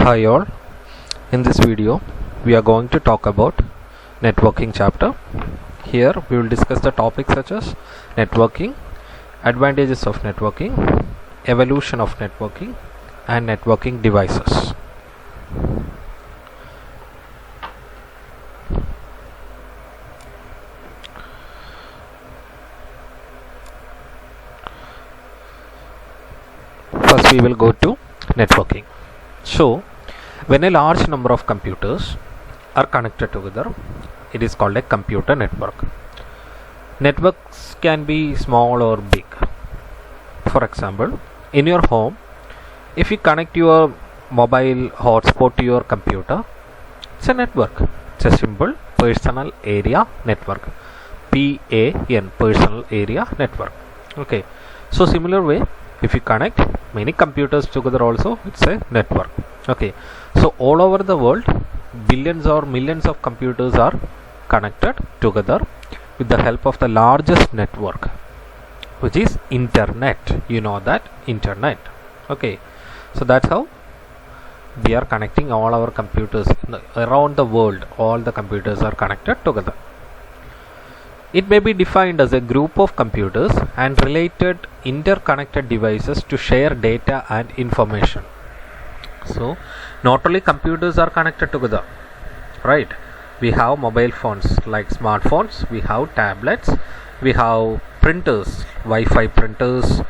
Hi all, in this video we are going to talk about networking chapter. Here we will discuss the topics such as networking, advantages of networking, evolution of networking and networking devices. First we will go to networking. So when a large number of computers are connected together, it is called a computer network. Networks can be small or big. For example, in your home, if you connect your mobile hotspot to your computer, it's a network. It's a simple personal area network. PAN, personal area network. Okay. So similar way, if you connect many computers together also, it's a network. Okay, so all over the world billions or millions of computers are connected together with the help of the largest network, which is internet. You know that internet. Okay, so that's how we are connecting all our computers around the world. All the computers are connected together. It may be defined as a group of computers and related interconnected devices to share data and information. So not only computers are connected together, right? We have mobile phones like smartphones, we have tablets, we have printers, Wi-Fi printers,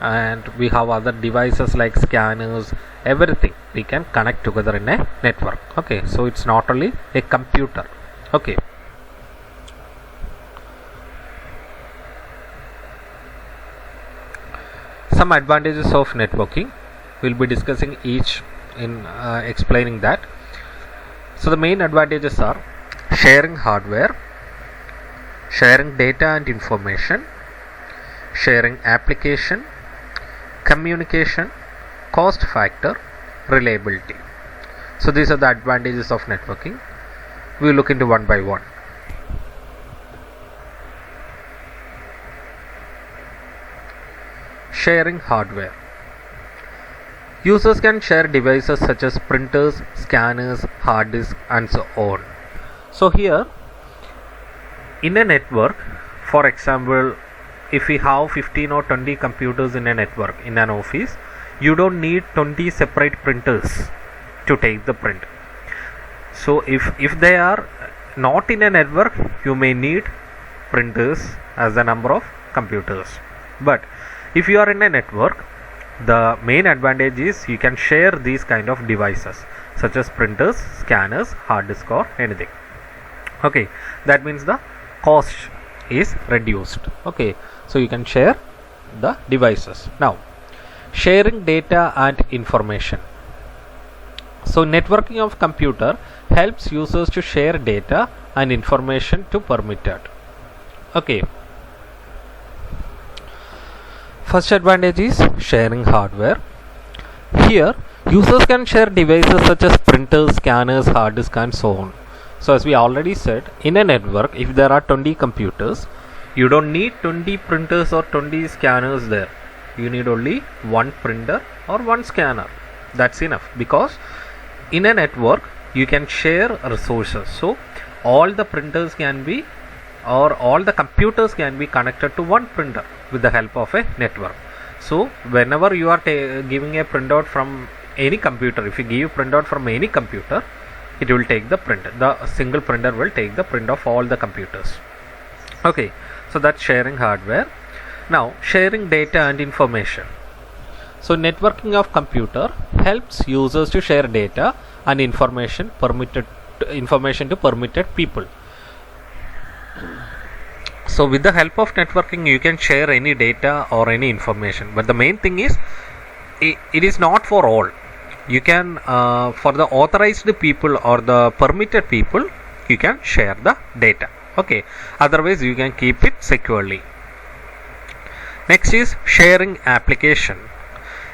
and we have other devices like scanners. Everything we can connect together in a network. Okay, so it's not only a computer. Okay. Some advantages of networking, we'll be discussing each in explaining that. So the main advantages are sharing hardware, sharing data and information, sharing application, communication, cost factor, reliability. So these are the advantages of networking. We will look into one by one. Sharing hardware. Users can share devices such as printers, scanners, hard disks and so on. So here in a network, for example, if we have 15 or 20 computers in a network in an office, you don't need 20 separate printers to take the print. So if they are not in a network, you may need printers as the number of computers. But if you are in a network, the main advantage is you can share these kind of devices such as printers, scanners, hard disk or anything. Okay, that means the cost is reduced. Okay, so you can share the devices. Now, sharing data and information. So networking of computer helps users to share data and information to permitted. Okay. First advantage is sharing hardware. Here users can share devices such as printers, scanners, hard disk and so on. So as we already said, in a network if there are 20 computers, you don't need 20 printers or 20 scanners there. You need only one printer or one scanner. That's enough, because in a network you can share resources. So all the printers can be, or all the computers can be connected to one printer with the help of a network. So whenever you are giving a printout from any computer, if you give printout from any computer, it will take the print. The single printer will take the print of all the computers. Okay, so that's sharing hardware. Now sharing data and information. So networking of computer helps users to share data and information to permitted people. So with the help of networking you can share any data or any information, but the main thing is it is not for all. You can for the authorized people or the permitted people you can share the data. Okay, otherwise you can keep it securely. Next is sharing application.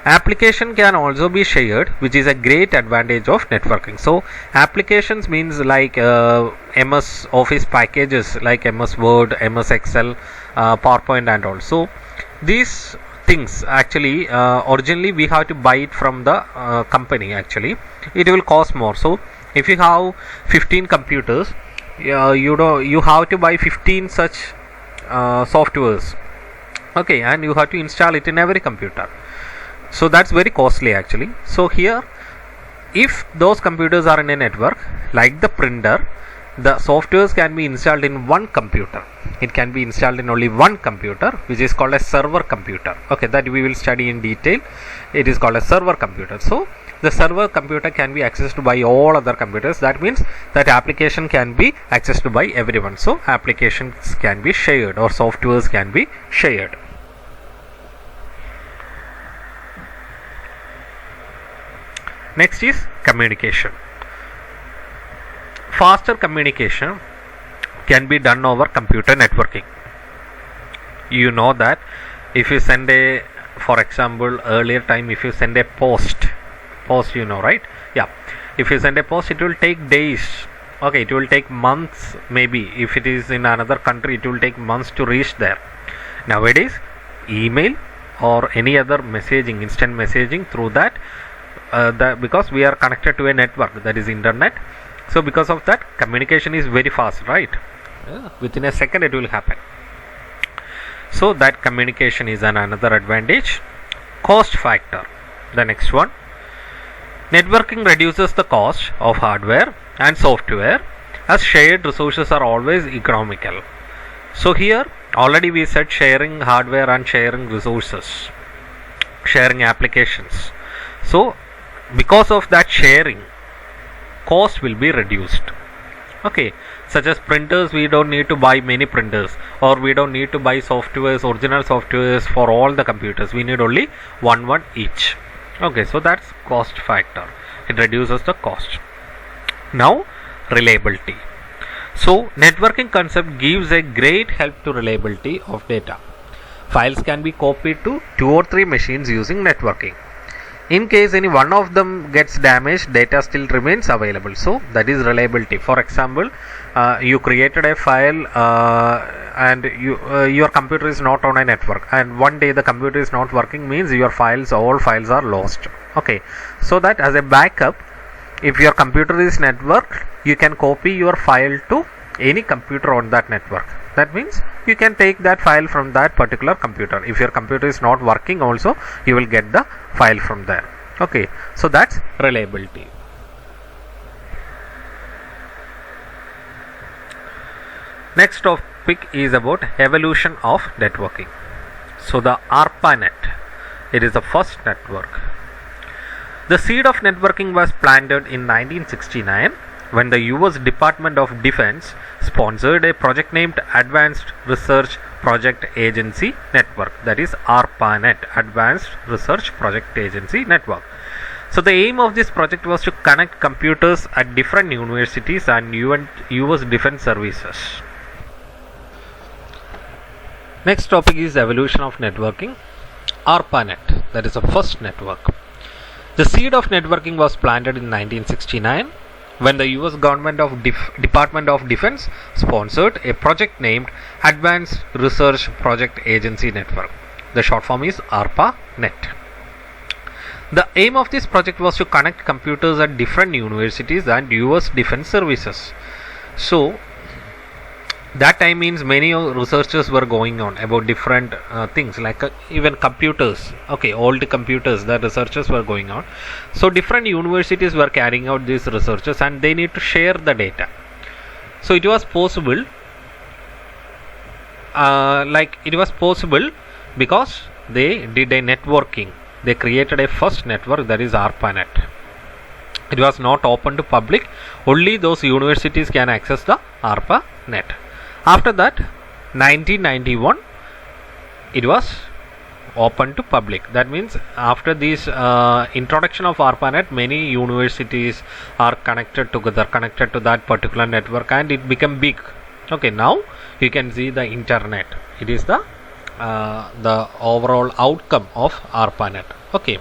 Application can also be shared, which is a great advantage of networking. So applications means like MS Office packages like MS Word, MS Excel, PowerPoint and all. So these things actually originally we have to buy it from the company. Actually it will cost more. So if you have 15 computers, you have to buy 15 such softwares, okay, and you have to install it in every computer. So that's very costly actually. So here, if those computers are in a network like the printer, the softwares can be installed in one computer. It can be installed in only one computer, which is called a server computer. Okay, that we will study in detail. It is called a server computer. So the server computer can be accessed by all other computers. That means that application can be accessed by everyone. So applications can be shared or softwares can be shared. Next is communication. Faster communication can be done over computer networking. You know that if you send a, for example, earlier time, if you send a post, you know, right? Yeah, if you send a post, it will take days. Okay, it will take months. Maybe if it is in another country, it will take months to reach there. Nowadays, email or any other messaging, instant messaging through that, because we are connected to a network, that is internet. So because of that, communication is very fast, right? Within a second it will happen. So that communication is another advantage. Cost factor, the next one. Networking reduces the cost of hardware and software, as shared resources are always economical. So here already we said sharing hardware and sharing resources, sharing applications. So because of that sharing, cost will be reduced. Okay, such as printers, we don't need to buy many printers, or we don't need to buy softwares, original softwares for all the computers. We need only one each. Okay, so that's cost factor. It reduces the cost. Now reliability. So networking concept gives a great help to reliability of data. Files can be copied to 2 or 3 machines using networking. In case any one of them gets damaged, data still remains available. So that is reliability. For example, you created a file and your computer is not on a network, and one day the computer is not working, means your files, all files are lost. Okay, so that as a backup, if your computer is networked, you can copy your file to any computer on that network. That means you can take that file from that particular computer. If your computer is not working also, you will get the file from there. Okay, so that's reliability. Next topic is about evolution of networking. So the ARPANET, it is the first network. The seed of networking was planted in 1969 when the US Department of Defense sponsored a project named Advanced Research Project Agency Network, that is ARPANET, Advanced Research Project Agency Network. So the aim of this project was to connect computers at different universities and US defense services. Next topic is evolution of networking. ARPANET, that is the first network. The seed of networking was planted in 1969 when the US government of Department of Defense sponsored a project named Advanced Research Project Agency Network. The short form is ARPANET. The aim of this project was to connect computers at different universities and US defense services. So that time means many researchers were going on about different things, like even computers. Okay, old computers, the researchers were going on. So different universities were carrying out these researches and they need to share the data. So it was possible, because they did a networking. They created a first network, that is ARPANET. It was not open to public. Only those universities can access the ARPANET. After that, 1991, it was open to public. That means after this introduction of ARPANET, many universities are connected together, connected to that particular network, and it became big. Okay, now you can see the internet. It is the overall outcome of ARPANET. Okay.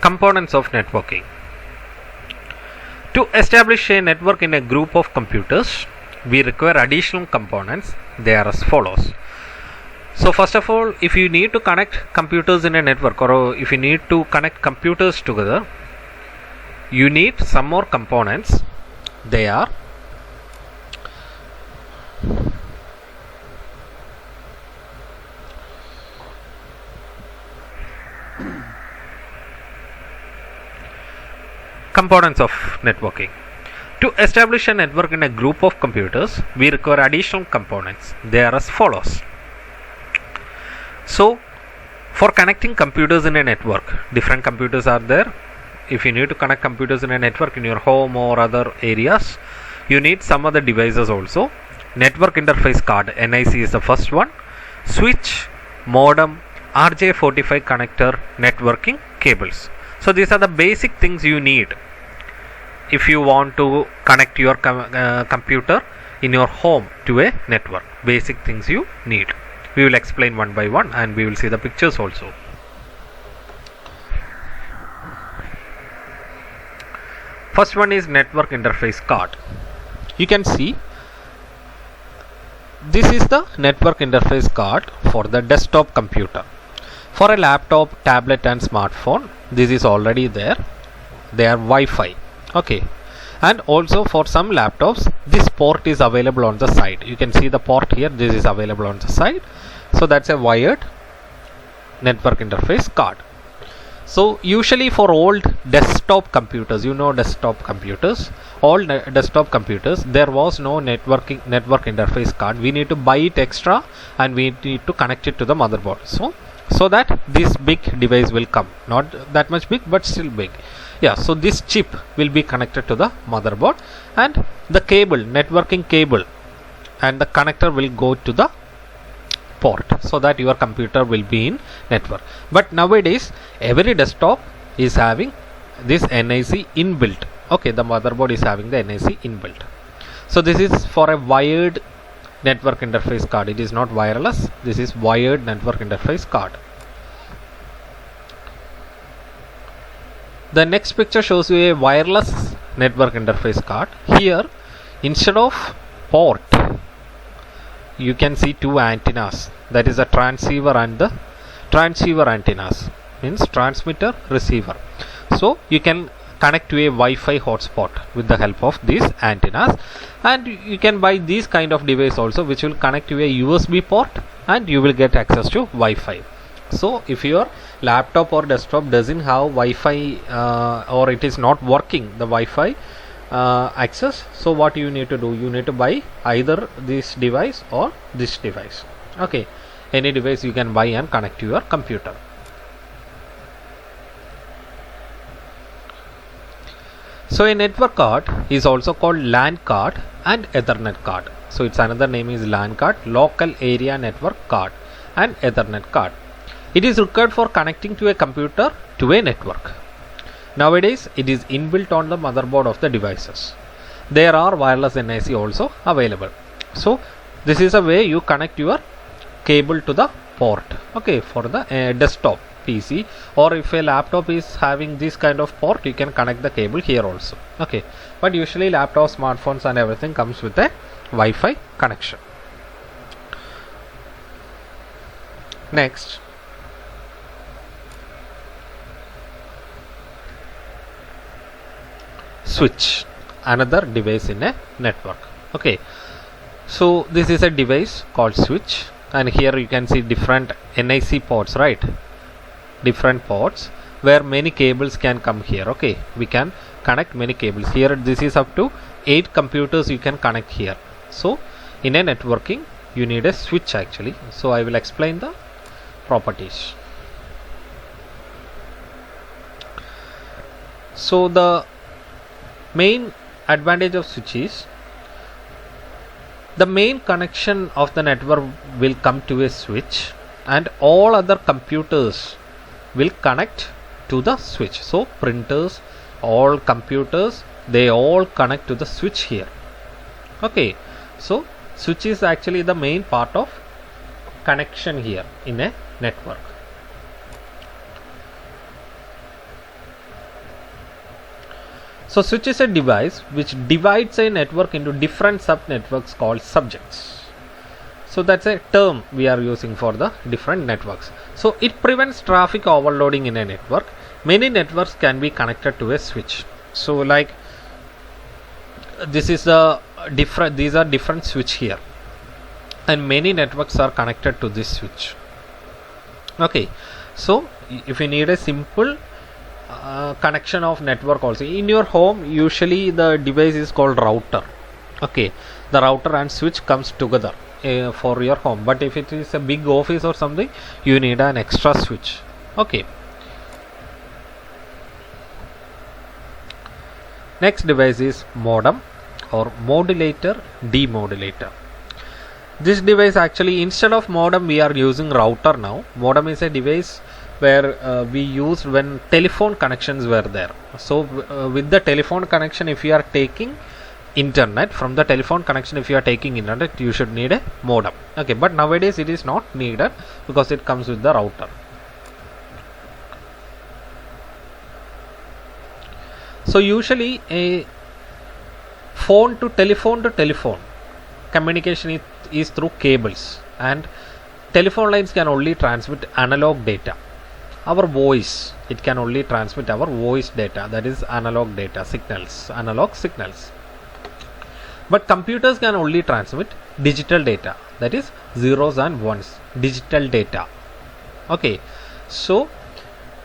Components of networking. To establish a network in a group of computers, we require additional components. They are as follows. So first of all, if you need to connect computers in a network, or if you need to connect computers together, you need some more components. They are components of networking. To establish a network in a group of computers, we require additional components. They are as follows. So, for connecting computers in a network, different computers are there. If you need to connect computers in a network in your home or other areas, you need some other devices also. Network interface card, NIC is the first one. Switch, modem, RJ45 connector, networking cables. So these are the basic things you need if you want to connect your computer in your home to a network. Basic things you need. We will explain one by one and we will see the pictures also. First one is network interface card. You can see this is the network interface card for the desktop computer. For a laptop, tablet and smartphone, this is already there. They are Wi-Fi. Okay. And also for some laptops, this port is available on the side. You can see the port here. This is available on the side. So that's a wired network interface card. So usually for old desktop computers, desktop computers, all desktop computers, there was no network interface card. We need to buy it extra and we need to connect it to the motherboard. So that this big device will come. Not that much big, but still big. Yeah, so this chip will be connected to the motherboard and the cable, networking cable and the connector will go to the port so that your computer will be in network. But nowadays every desktop is having this NIC inbuilt. Okay, the motherboard is having the NIC inbuilt. So this is for a wired network interface card. It is not wireless. This is wired network interface card. The next picture shows you a wireless network interface card. Here, instead of port, you can see two antennas. That is a transceiver and the transceiver antennas. Means transmitter, receiver. So you can connect to a Wi-Fi hotspot with the help of these antennas, and you can buy these kind of device also which will connect to a USB port and you will get access to Wi-Fi. So if your laptop or desktop doesn't have Wi-Fi or it is not working the Wi-Fi access, so what you need to do, you need to buy either this device or this device. Okay, any device you can buy and connect to your computer. So a network card is also called LAN card and Ethernet card. So its another name is LAN card, local area network card, and Ethernet card. It is required for connecting to a computer to a network. Nowadays it is inbuilt on the motherboard of the devices. There are wireless NIC also available. So this is a way you connect your cable to the port. Okay, for the desktop PC, or if a laptop is having this kind of port, you can connect the cable here also. Okay, but usually laptops, smartphones and everything comes with a Wi-Fi connection. Next, switch, another device in a network. Okay, so this is a device called switch, and here you can see different NIC ports, right? Different ports where many cables can come here. Okay, we can connect many cables here. This is up to 8 computers you can connect here. So in a networking you need a switch actually. So I will explain the properties. So the main advantage of switch is the main connection of the network will come to a switch and all other computers will connect to the switch. So printers, all computers, they all connect to the switch here. Okay, so switch is actually the main part of connection here in a network. So switch is a device which divides a network into different subnetworks called subjects. So that's a term we are using for the different networks. So it prevents traffic overloading in a network. Many networks can be connected to a switch. So like this is the different, these are different switch here, and many networks are connected to this switch. Okay, so if you need a simple connection of network also in your home, usually the device is called router. Okay, the router and switch comes together for your home, but if it is a big office or something, you need an extra switch. Okay, next device is modem or modulator demodulator. This device actually, instead of modem we are using router now. Modem is a device where we used when telephone connections were there. So with the telephone connection, if you are taking internet, from the telephone connection if you are taking internet, you should need a modem. Okay, but nowadays it is not needed because it comes with the router. So usually a phone to telephone communication is through cables, and telephone lines can only transmit analog data. Our voice, it can only transmit our voice data, that is analog data, signals, analog signals. But computers can only transmit digital data, that is zeros and ones, digital data. Okay, so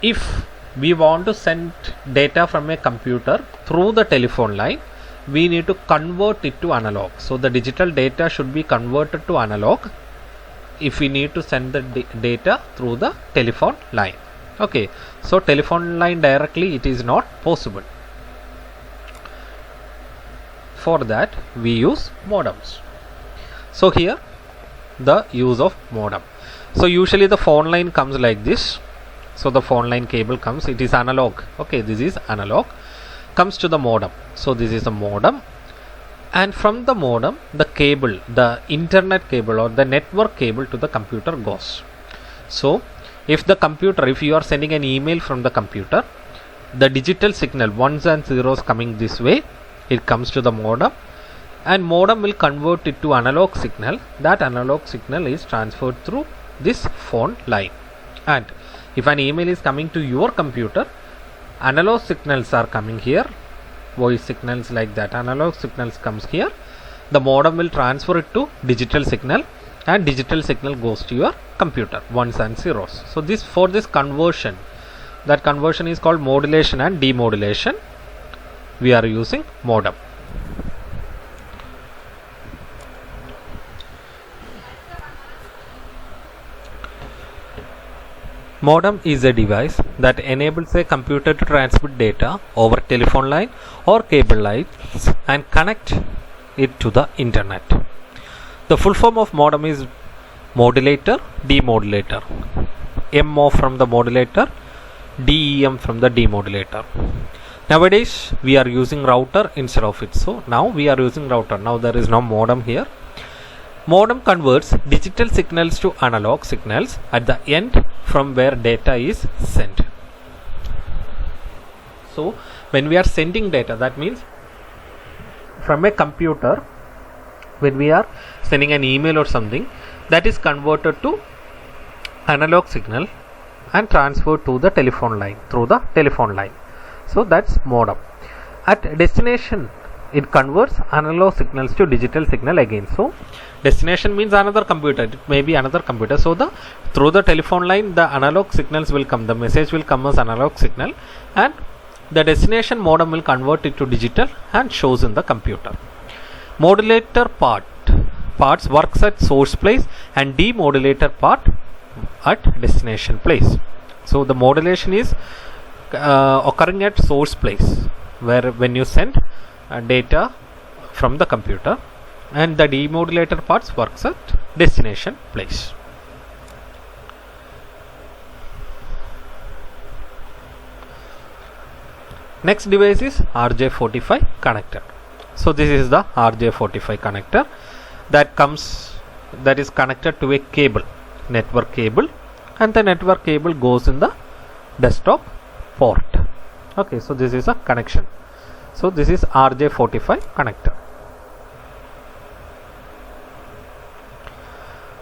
if we want to send data from a computer through the telephone line, we need to convert it to analog. So the digital data should be converted to analog if we need to send the data through the telephone line. Okay, so telephone line directly it is not possible. For that we use modems. So here the use of modem. So usually the phone line comes like this. So the phone line cable comes, it is analog. Okay, this is analog, comes to the modem. So this is a modem, and from the modem the cable, the internet cable or the network cable to the computer goes. So if the computer, if you are sending an email from the computer, the digital signal ones and zeros coming this way, it comes to the modem, and modem will convert it to analog signal. That analog signal is transferred through this phone line. And if an email is coming to your computer, analog signals are coming here, voice signals like that, analog signals comes here, the modem will transfer it to digital signal, and digital signal goes to your computer, ones and zeros. So this, for this conversion, that conversion is called modulation and demodulation, we are using modem. Modem is a device that enables a computer to transmit data over telephone line or cable lines and connect it to the internet. The full form of modem is modulator demodulator. MO from the modulator, DEM from the demodulator. Nowadays we are using router instead of it. So now we are using router. Now there is no modem here. Modem converts digital signals to analog signals at the end from where data is sent. So when we are sending data, that means from a computer, when we are sending an email or something, that is converted to analog signal and transferred to the telephone line through the telephone line. So that's modem. At destination, it converts analog signals to digital signal again. So destination means another computer, it may be another computer. So the through the telephone line the analog signals will come, the message will come as analog signal, and the destination modem will convert it to digital and shows in the computer. Modulator parts works at source place, and demodulator part at destination place. So the modulation is occurring at source place, where when you send data from the computer, and the demodulator parts works at destination place. Next device is RJ45 connector. So this is the RJ45 connector that is connected to a cable, network cable, and the network cable goes in the desktop port. Okay, so this is a connection. So this is RJ45 connector.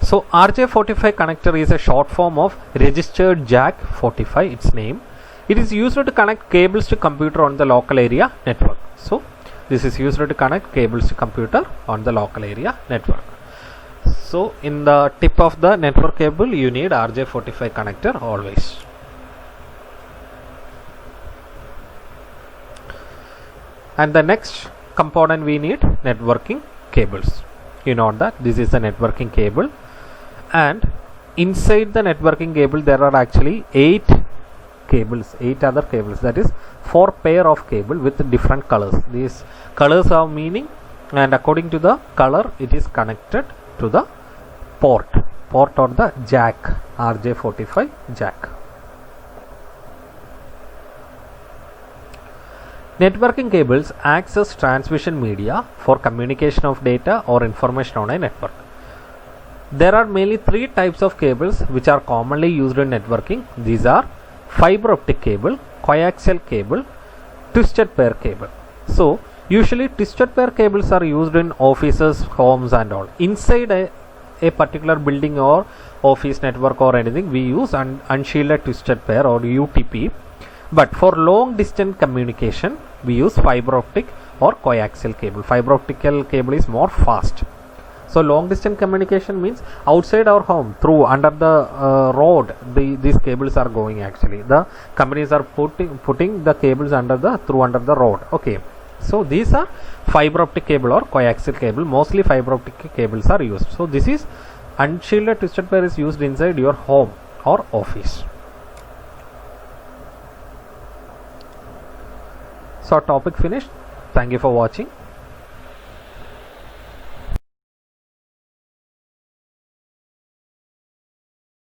So RJ45 connector is a short form of registered jack 45, its name. It is used to connect cables to computer on the local area network. So this is used to connect cables to computer on the local area network. So in the tip of the network cable you need RJ45 connector always. And the next component we need networking cables. You know that this is the networking cable, and inside the networking cable there are actually 8 other cables, that is 4 pair of cable with different colors. These colors have meaning, and according to the color it is connected to the port or the jack, RJ45 jack. Networking cables acts as transmission media for communication of data or information on a network. There are mainly 3 types of cables which are commonly used in networking. These are fiber optic cable, coaxial cable, twisted pair cable. So usually twisted pair cables are used in offices, homes and all. Inside a particular building or office network or anything, we use unshielded twisted pair or UTP. But for long distance communication we use fiber optic or coaxial cable. Fiber optic cable is more fast. So long distance communication means outside our home, through under the road, these cables are going. Actually the companies are putting the cables under the road. Okay, so these are fiber optic cable or coaxial cable. Mostly fiber optic cables are used. So this is unshielded twisted pair is used inside your home or office. So topic finished. Thank you for watching.